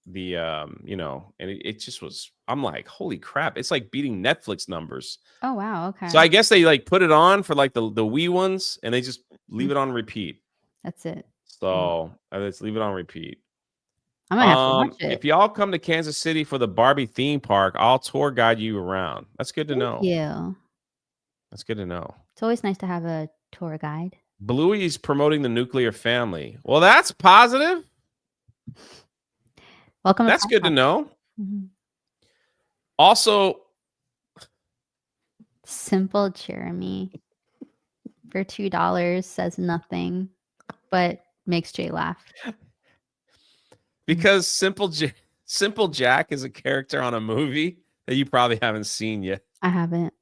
the and it just was. I'm like, holy crap! It's like beating Netflix numbers. Oh wow. Okay. So I guess they like put it on for like the Wii ones, and they just leave it on repeat. That's it. So let's leave it on repeat. I'm gonna have to watch it. If y'all come to Kansas City for the Barbie theme park, I'll tour guide you around. That's good to know. Yeah. That's good to know. It's always nice to have a tour guide. Bluey's promoting the nuclear family. Well, that's positive. Welcome. That's good to know. Also, Simple Jeremy for $2 says nothing, but makes Jay laugh. Because Simple Jack is a character on a movie that you probably haven't seen yet. I haven't,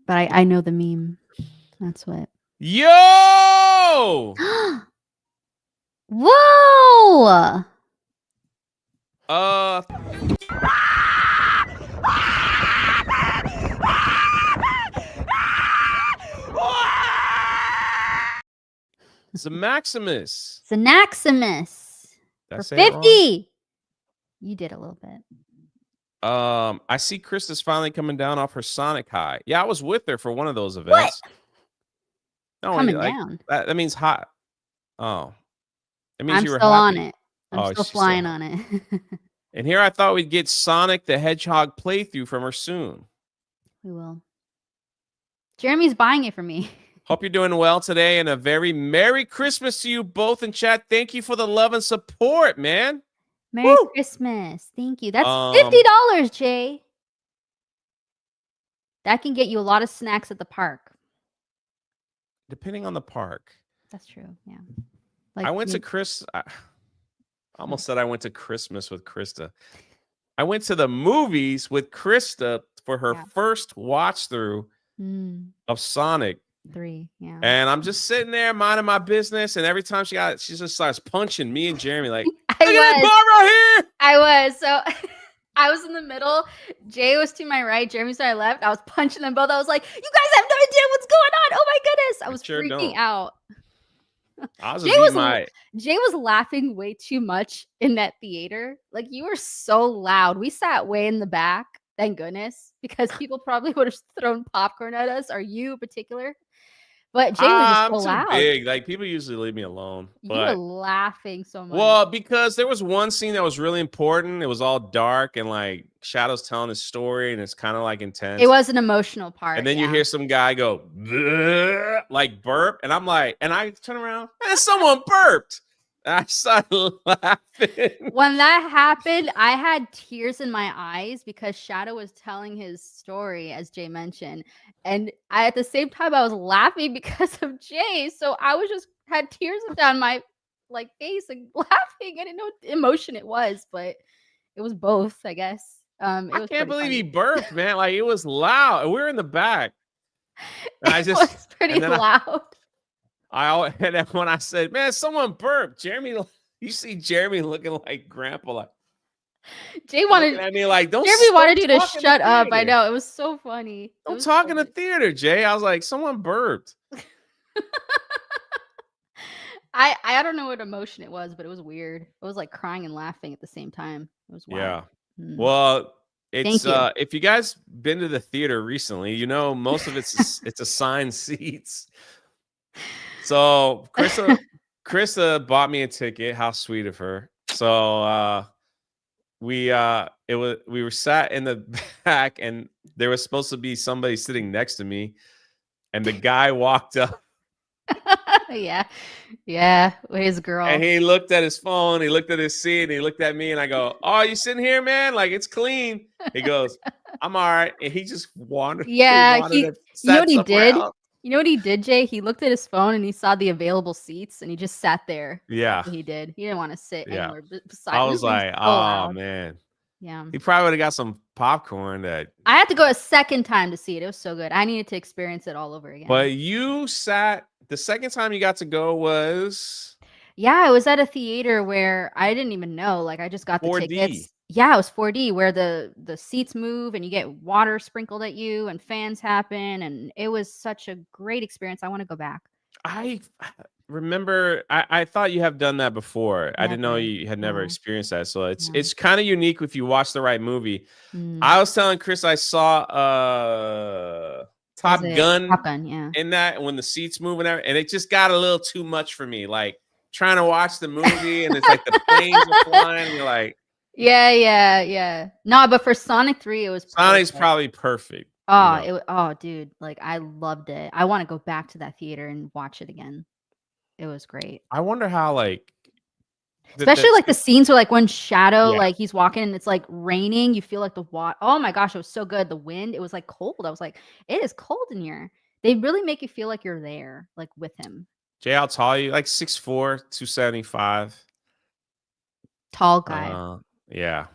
but I know the meme. That's what. Yo! Whoa! Maximus. Zanaximus. For 50. You did a little bit. I see Krista's finally coming down off her Sonic high. Yeah, I was with her for one of those events. What? No, Coming down. That means hot. Oh. That means I'm you were still happy. on it. I'm still flying on it. And here I thought we'd get Sonic the Hedgehog playthrough from her soon. We will. Jeremy's buying it for me. Hope you're doing well today, and a very Merry Christmas to you both in chat. Thank you for the love and support, man. Merry Christmas. Thank you. That's $50, Jay. That can get you a lot of snacks at the park. Depending on the park. That's true. Yeah. Like I went to I almost said I went to Christmas with Krista. I went to the movies with Krista for her first watch through of Sonic 3. Yeah. And I'm just sitting there minding my business, and every time she just starts punching me and Jeremy like, I was. So I was in the middle. Jay was to my right. Jeremy was to my left. I was punching them both. I was like, you guys have no idea what's going on. Oh my goodness. I was freaking out. Jay was laughing way too much in that theater. Like, you were so loud. We sat way in the back, thank goodness, because people probably would have thrown popcorn at us, or you in particular. But Jay was just so loud. Big. Like, people usually leave me alone. You were laughing so much. Well, because there was one scene that was really important. It was all dark, and like Shadow's telling his story, and it's kind of like intense. It was an emotional part. And then you hear some guy go like burp, and I'm like, and I turn around, and someone burped. And I started laughing. When that happened, I had tears in my eyes because Shadow was telling his story, as Jay mentioned. And at the same time, I was laughing because of Jay. So I was just had tears down my face and laughing. I didn't know what emotion it was, but it was both, I guess. I can't believe he burped, man. Like, it was loud. We were in the back. And it was pretty loud. And then when I said, man, someone burped, Jeremy, you see Jeremy looking like grandpa, like, Jay looking at me like, Jeremy wanted you to talk in the shut up. I theater. know. It was so funny. Don't talk in the theater, Jay. I was like, someone burped. I don't know what emotion it was, but it was weird. It was like crying and laughing at the same time. It was wild. Yeah. Well, it's Thank you. if you guys been to the theater recently, you know most of it's assigned seats. So Krista bought me a ticket. How sweet of her. So we were sat in the back, and there was supposed to be somebody sitting next to me, and the guy walked up. Yeah, with his girl. And he looked at his phone, he looked at his seat, and he looked at me, and I go, "Oh, you sitting here, man? Like, it's clean." He goes, "I'm all right." And he just wandered. Yeah, you know what he did? Else. You know what he did, Jay? He looked at his phone and he saw the available seats, and he just sat there. Yeah. That's what he did. He didn't want to sit anywhere beside. I was like, "Oh, man." Yeah. He probably would have got some popcorn. I had to go a second time to see it. It was so good. I needed to experience it all over again. But you sat the second time you got to go was... Yeah, it was at a theater where I didn't even know. Like, I just got the 4D. tickets. Yeah, it was 4D, where the seats move and you get water sprinkled at you and fans happen, and it was such a great experience. I want to go back. I remember I thought you have done that before. Never. I didn't know you had never experienced that. So it's kind of unique if you watch the right movie. Mm. I was telling Chris I saw Top Gun in that, when the seats move and it just got a little too much for me. Like, trying to watch the movie and it's like the planes are flying and you're like, yeah. No, but for Sonic 3 it was Sonic's probably perfect. Oh, dude, like, I loved it. I want to go back to that theater and watch it again. It was great. I wonder how, like, especially like the scenes where, like, when Shadow, like, he's walking and it's like raining, you feel like the water. Oh my gosh, it was so good. The wind, it was like cold. I was like, it is cold in here. They really make you feel like you're there, like, with him. Jay, how tall are you? Like 6'4", 275. Tall guy. Yeah.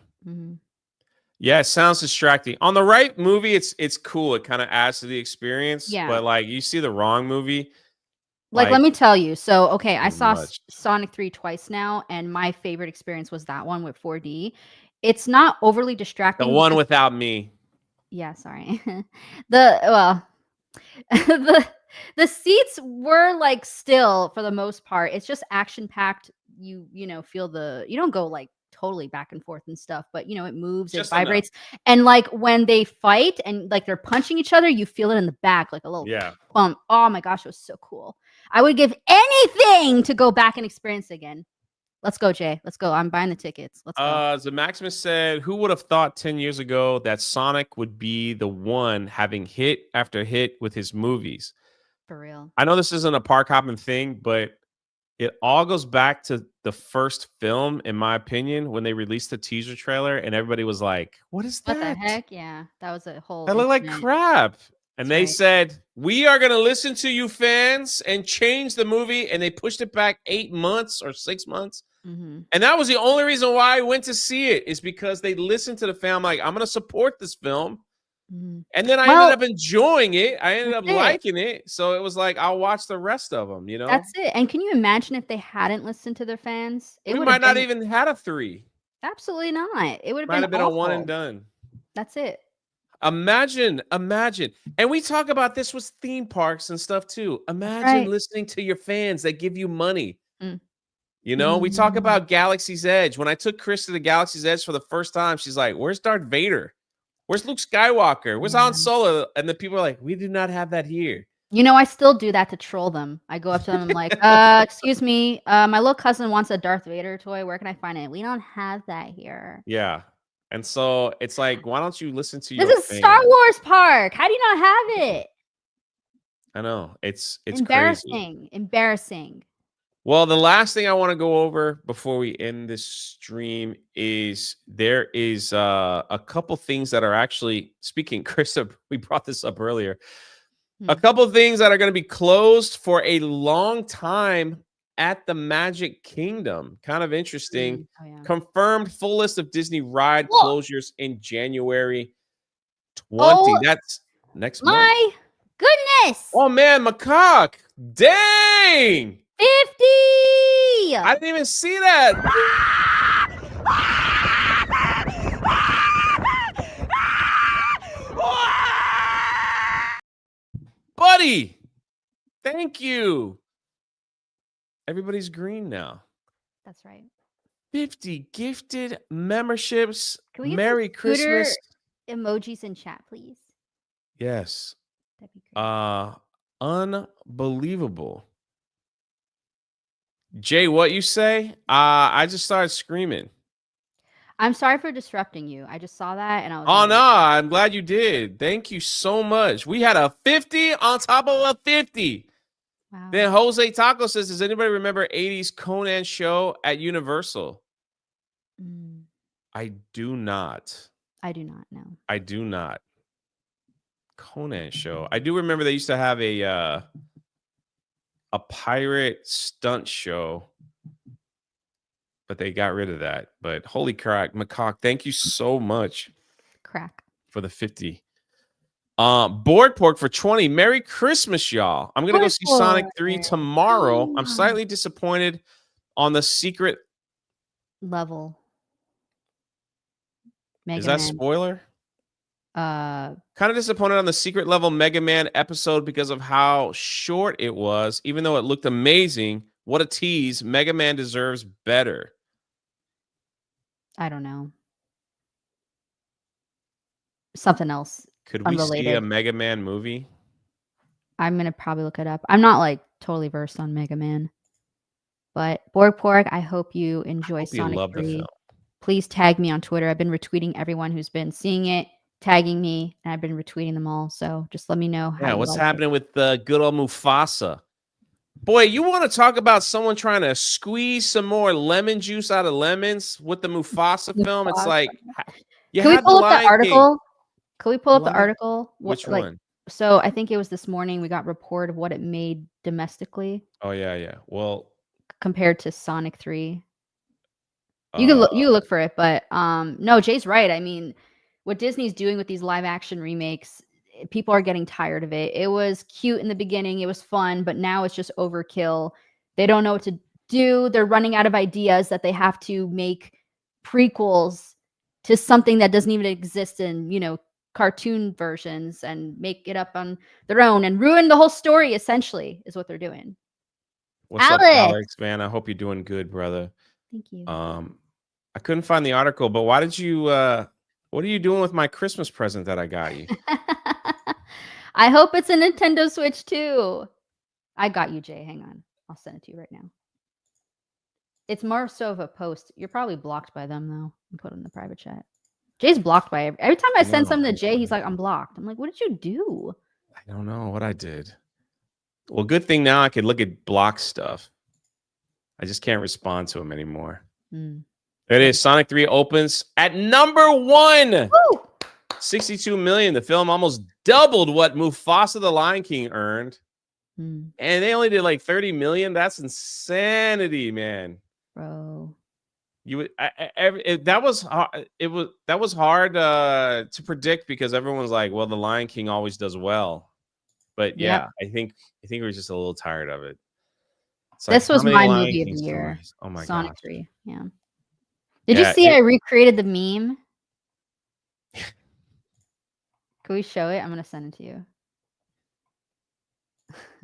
Yeah, it sounds distracting. On the right movie, it's cool. It kind of adds to the experience. Yeah. But, like, you see the wrong movie. Like, let me tell you. So, okay, I saw Sonic 3 twice now, and my favorite experience was that one with 4D. It's not overly distracting. The one without me. Yeah, sorry. The seats were, like, still for the most part. It's just action packed. You know, feel you don't go, like, totally back and forth and stuff, but, you know, it moves, it vibrates. And, like, when they fight and, like, they're punching each other, you feel it in the back, like a little bump. Oh my gosh, it was so cool. I would give anything to go back and experience it again. Let's go, Jay. Let's go. I'm buying the tickets. Let's go. The Maximus said, "Who would have thought 10 years ago that Sonic would be the one having hit after hit with his movies?" For real. I know this isn't a park hopping thing, but it all goes back to the first film, in my opinion, when they released the teaser trailer and everybody was like, "What is that? What the heck?" Yeah, that was a whole... That looked like crap. And they said, "We are going to listen to you fans and change the movie." And they pushed it back 8 months or 6 months. And that was the only reason why I went to see it, is because they listened to the film. Like, I'm going to support this film. And then I ended up enjoying it. I ended up liking it. So it was like, I'll watch the rest of them, you know? That's it. And can you imagine if they hadn't listened to their fans? We might not even had a 3. Absolutely not. It would have been a one and done. That's it. Imagine. And we talk about this with theme parks and stuff too. Imagine listening to your fans that give you money. You know, we talk about Galaxy's Edge. When I took Chris to the Galaxy's Edge for the first time, she's like, "Where's Darth Vader? Where's Luke Skywalker? Where's Han Solo?" And the people are like, "We do not have that here." You know, I still do that to troll them. I go up to them and I'm like, excuse me, my little cousin wants a Darth Vader toy. Where can I find it? We don't have that here. Yeah. And so it's like, why don't you listen to your This is Star Wars Park. How do you not have it? I know. It's embarrassing. Embarrassing. Well, the last thing I want to go over before we end this stream is there is a couple things that are actually, speaking, Chris, we brought this up earlier. A couple of things that are going to be closed for a long time at the Magic Kingdom. Kind of interesting. Confirmed full list of Disney ride closures in January 20. That's next month. My goodness. Oh, man, Macaque. Dang. 50. I didn't even see that. everybody. Thank you. Everybody's green now. That's right. 50 gifted memberships. Can we get Merry Christmas. Emojis in chat, please? Yes. That'd be great. Unbelievable. Jay, what you say? I just started screaming. I'm sorry for disrupting you. I just saw that and I was Oh, no, I'm glad you did. Thank you so much. We had a 50 on top of a 50. Wow. Then Jose Taco says, does anybody remember 80s Conan show at Universal? I do not. I do not know. I do not. Conan show. I do remember they used to have a pirate stunt show, but they got rid of that. But holy crap, Macaque, thank you so much. Crack. For the 50. Board Pork for 20. Merry Christmas, y'all. I'm gonna go see Sonic 3 tomorrow. I'm slightly disappointed on the secret level. Is that spoiler? Kind of disappointed on the secret level Mega Man episode because of how short it was, even though it looked amazing. What a tease. Mega Man deserves better. I don't know. Something else. Could we see a Mega Man movie? I'm going to probably look it up. I'm not like totally versed on Mega Man. But Borg Pork, I hope you enjoy Sonic 3. Please tag me on Twitter. I've been retweeting everyone who's been seeing it, tagging me, and I've been retweeting them all. So just let me know how what's happening with the good old Mufasa. Boy, you want to talk about someone trying to squeeze some more lemon juice out of lemons with the Mufasa film? It's like, can we pull up the article? Can we pull up the article? Which one? So I think it was this morning we got report of what it made domestically. Oh yeah. Well, compared to Sonic 3. You can look for it, but no, Jay's right. I mean, what Disney's doing with these live action remakes, people are getting tired of it. It was cute in the beginning, it was fun, but now it's just overkill. They don't know what to do. They're running out of ideas that they have to make prequels to something that doesn't even exist in, cartoon versions and make it up on their own and ruin the whole story, essentially, is what they're doing. What's up, Alex, man? I hope you're doing good, brother. Thank you. I couldn't find the article, but why did you what are you doing with my Christmas present that I got you? I hope it's a Nintendo Switch too. I got you, Jay. Hang on. I'll send it to you right now. It's more so of a post. You're probably blocked by them though. And put it in the private chat. Jay's blocked by every time I send something to Jay, he's like, I'm blocked. I'm like, what did you do? I don't know what I did. Well, good thing now I can look at block stuff. I just can't respond to him anymore. There it is. Sonic 3 opens at number 1. Woo! 62 million. The film almost doubled what Mufasa the Lion King earned. And they only did like 30 million. That's insanity, man. Bro. That was hard to predict because everyone's like, well, the Lion King always does well. But yeah, I think we're just a little tired of it. This was my movie of the year. Oh my god. Sonic 3. Yeah. Did you see I recreated the meme? Can we show it? I'm gonna send it to you.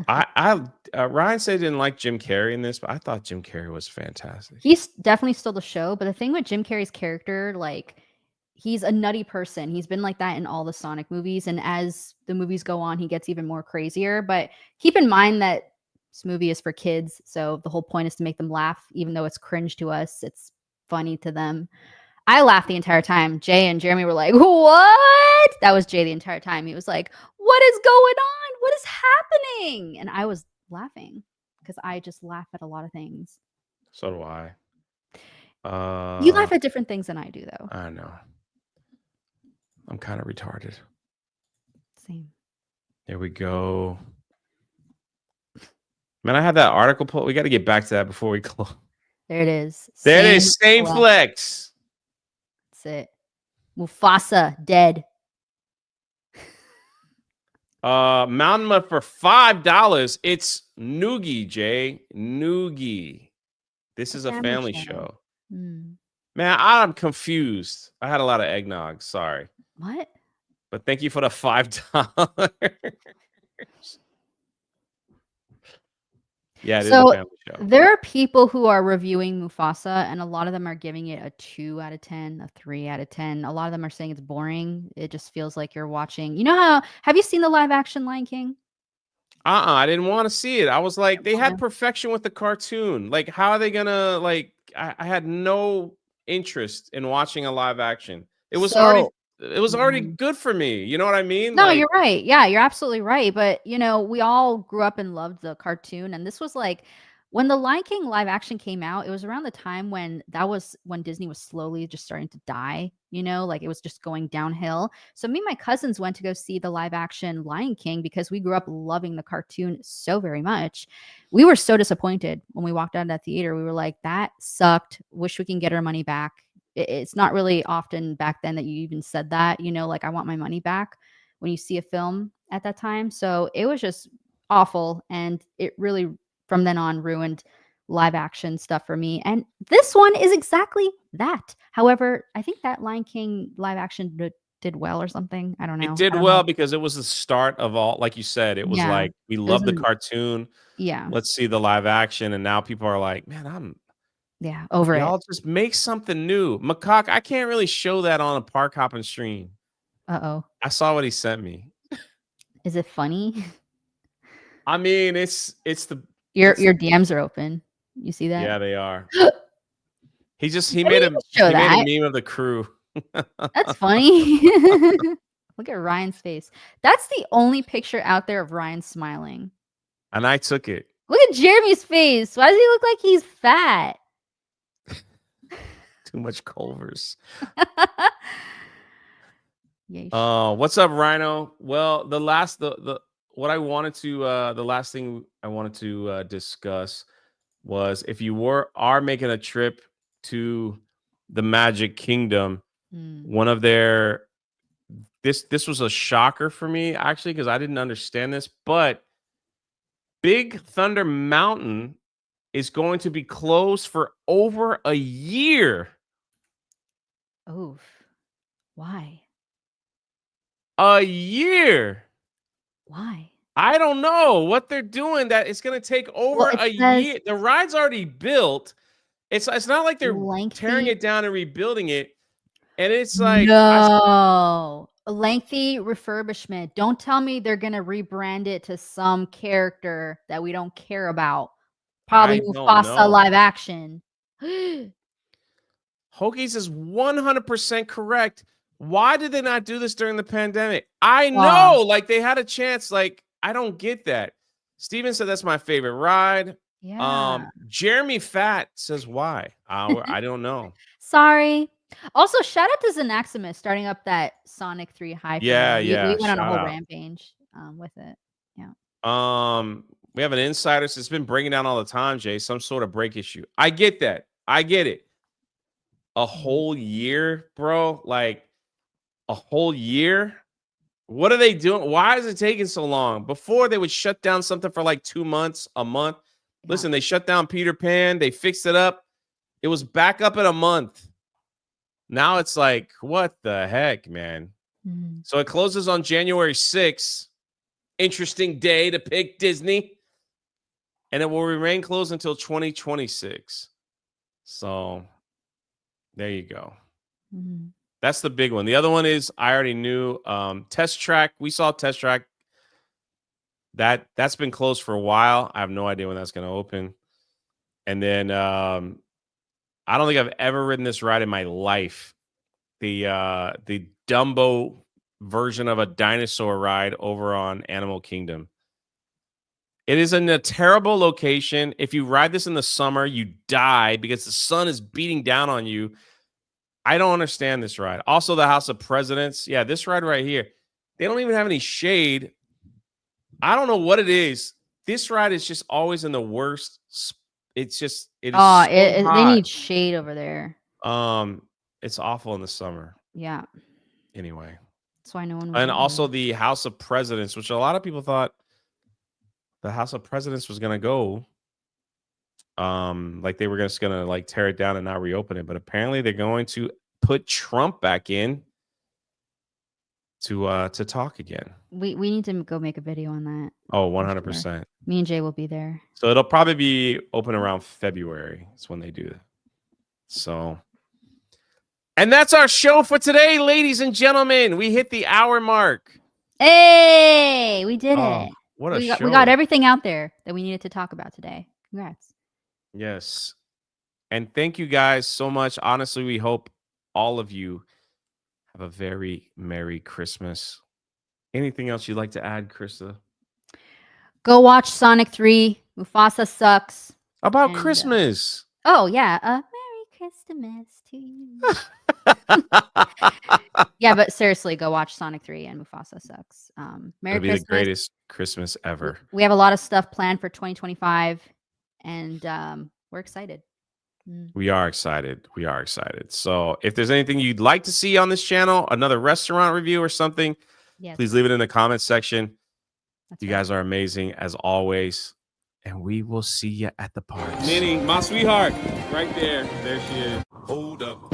Ryan said he didn't like Jim Carrey in this, but I thought Jim Carrey was fantastic. He's definitely stole the show, but the thing with Jim Carrey's character, like, he's a nutty person. He's been like that in all the Sonic movies, and as the movies go on, he gets even more crazier. But keep in mind that this movie is for kids, so the whole point is to make them laugh, even though it's cringe to us. It's funny to them. I laughed the entire time. Jay and Jeremy were like, what? That was Jay the entire time. He was like, what is going on? What is happening? And I was laughing because I just laugh at a lot of things. So do I. You laugh at different things than I do, though. I know. I'm kind of retarded. Same. There we go. Man, I had that article pulled. We got to get back to that before we close. There it is. There it is. Same flex. That's it. Mufasa dead. Mountain for $5. It's Noogie, Jay. Noogie. This is a family show. Man, I'm confused. I had a lot of eggnog. Sorry. What? But thank you for the $5. Yeah, it is a So family show. there are people who are reviewing Mufasa, and a lot of them are giving it a 2 out of 10, a 3 out of 10. A lot of them are saying it's boring. It just feels like you're watching. You know how have you seen the live action Lion King? I didn't want to see it. I was like, Didn't they had wanna. perfection with the cartoon. Like, how are they gonna like? I had no interest in watching a live action. So It was already mhm. good for me. You know what I mean? No, Like, you're right. Yeah, you're absolutely right. But, we all grew up and loved the cartoon. And this was like when the Lion King live action came out, it was around the time when that was when Disney was slowly just starting to die, like it was just going downhill. So me and my cousins went to go see the live action Lion King because we grew up loving the cartoon so very much. We were so disappointed when we walked out of that theater. We were like, that sucked. Wish we can get our money back. It's not really often back then that you even said that, like I want my money back when you see a film at that time. So it was just awful. And it really, from then on, ruined live action stuff for me. And this one is exactly that. However, I think that Lion King live action did well or something. I don't it know. did I don't know. well because it was the start of all. Like you said, it was Yeah. like we It love the wasn't, cartoon. yeah. Let's see the live action, and now people are like, man, Yeah. Over it. y'all just make something new. Macaque, I can't really show that on a park hopping stream. Uh oh. I saw what he sent me. Is it funny? I mean, it's the Your it's your DMs are open. You see that? yeah, they are. Why He do made you a show he made a that? meme of the crew. That's funny. Look at Ryan's face. That's the only picture out there of Ryan smiling. And I took it. Look at Jeremy's face. Why does he look like he's fat? Too much Culvers. Yeesh. What's up, Rhino? Well, the last the what I wanted to the last thing I wanted to discuss was if you are making a trip to the Magic Kingdom, Mm. one of their this was a shocker for me actually because I didn't understand this, but Big Thunder Mountain is going to be closed for over a year. Oof. Why? A year. Why? I don't know what they're doing that it's going to take Well, over it a says year. The ride's already built. It's not like they're tearing lengthy. it down and rebuilding it. And it's like No. A lengthy refurbishment. Don't tell me they're gonna rebrand it to some character that we don't care about. Probably I don't Mufasa know. live action. Hokies is 100% correct. Why did they not do this during the pandemic? I Aw. know, like they had a chance. Like I don't get that. Steven said that's my favorite ride. Yeah. Jeremy Fat says why? I don't know. Sorry. Also, shout out to Xanaximus starting up that Sonic 3 hype for Yeah, me. We yeah. went on a Shout whole out. rampage, with it. Yeah. We have an insider. So it's been breaking down all the time, Jay. Some sort of break issue. I get that. I get it. A Mhm. whole year, bro. Like a whole year. What are they doing? Why is it taking so long? Before they would shut down something for like 2 months, a month. Yeah. Listen, they shut down Peter Pan. They fixed it up. It was back up in a month. Now it's like, what the heck, man? Mhm. So it closes on January 6th. Interesting day to pick Disney. And it will remain closed until 2026. So there you go. Mhm. That's the big one. The other one is I already knew Test Track. We saw Test Track. That's been closed for a while. I have no idea when that's going to open. And then I don't think I've ever ridden this ride in my life. The Dumbo version of a dinosaur ride over on Animal Kingdom. It is in a terrible location. If you ride this in the summer, you die because the sun is beating down on you. I don't understand this ride. Also, the House of Presidents. Yeah, this ride right here. They don't even have any shade. I don't know what it is. This ride is just always in the worst. It is Aw, so they hot. need shade over there. It's awful in the summer. Yeah. Anyway. That's why no one would And go also there. the House of Presidents, which a lot of people thought the House of Presidents was gonna go. Like they were just gonna like tear it down and not reopen it, but apparently they're going to put Trump back in. to talk again. We need to go make a video on that. Oh, 100%. Me and Jay will be there. So it'll probably be open around February. That's when they do that. So, and that's our show for today, ladies and gentlemen. We hit the hour mark. Hey, we did it. What a show. We got everything out there that we needed to talk about today. Congrats. Yes. And thank you guys so much. Honestly, we hope all of you have a very Merry Christmas. Anything else you'd like to add, Krista? Go watch Sonic 3. Mufasa sucks. About Christmas. Oh, yeah. Merry Christmas to you. Yeah, but seriously, go watch Sonic 3 and Mufasa sucks. Merry It'll be Christmas. the greatest Christmas ever. We have a lot of stuff planned for 2025, and we're excited. We are excited. We are excited. So if there's anything you'd like to see on this channel, another restaurant review or something, please leave it in the comments section. You guys are amazing as always. And we will see you at the park. Minnie, my sweetheart, right there. There she is. Hold up.